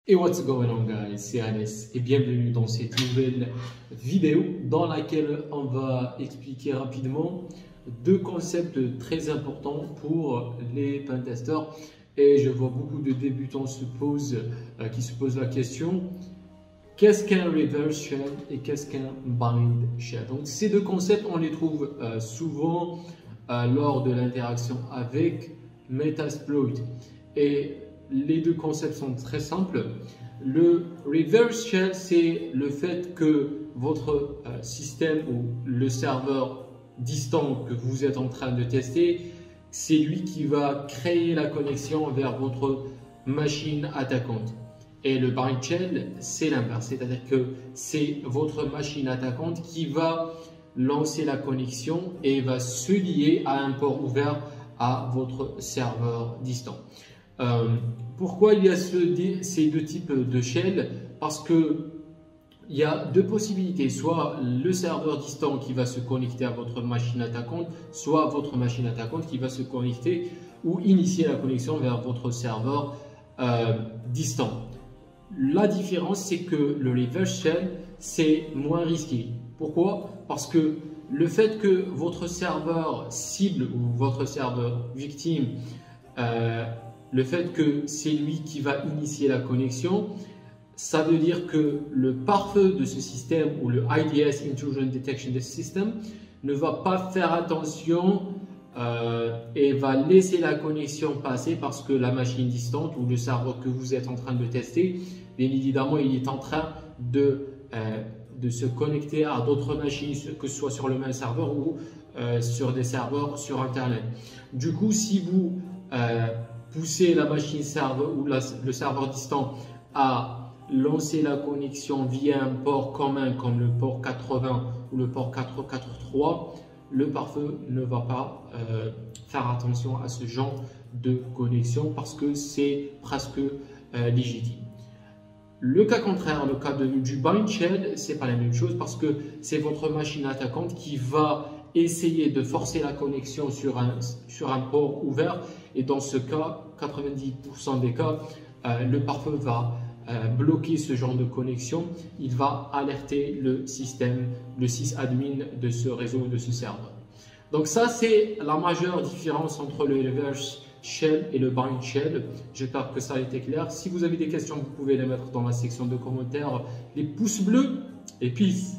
Et what's going on guys, c'est Anes et bienvenue dans cette nouvelle vidéo dans laquelle on va expliquer rapidement deux concepts très importants pour les pentesters. Et je vois beaucoup de débutants qui se posent la question, qu'est-ce qu'un reverse shell et qu'est-ce qu'un bind shell? Donc ces deux concepts on les trouve souvent lors de l'interaction avec Metasploit. Et les deux concepts sont très simples. Le reverse shell, c'est le fait que votre système ou le serveur distant que vous êtes en train de tester, c'est lui qui va créer la connexion vers votre machine attaquante. Et le bind shell, c'est l'inverse, c'est-à-dire que c'est votre machine attaquante qui va lancer la connexion et va se lier à un port ouvert à votre serveur distant. Pourquoi il y a ces deux types de shell? Parce que il y a deux possibilités, soit le serveur distant qui va se connecter à votre machine attaquante, soit votre machine attaquante qui va se connecter ou initier la connexion vers votre serveur distant. La différence, c'est que le reverse shell, c'est moins risqué. Pourquoi? Parce que le fait que votre serveur cible ou votre serveur victime, le fait que c'est lui qui va initier la connexion, ça veut dire que le pare-feu de ce système ou le IDS, Intrusion Detection System, ne va pas faire attention et va laisser la connexion passer parce que la machine distante ou le serveur que vous êtes en train de tester, bien évidemment, il est en train de se connecter à d'autres machines, que ce soit sur le même serveur ou sur des serveurs sur Internet. Du coup, si vous poussez la machine serveur ou le serveur distant à lancer la connexion via un port commun comme le port 80 ou le port 443, le pare-feu ne va pas faire attention à ce genre de connexion parce que c'est presque légitime. Le cas contraire, le cas du bind shell, c'est pas la même chose parce que c'est votre machine attaquante qui va essayer de forcer la connexion sur un port ouvert, et dans ce cas, 90% des cas, le pare-feu va bloquer ce genre de connexion. Il va alerter le système, le sysadmin de ce réseau, de ce serveur. Donc ça, c'est la majeure différence entre le reverse shell et le bind shell. J'espère que ça a été clair. Si vous avez des questions, vous pouvez les mettre dans la section de commentaires, les pouces bleus, et peace.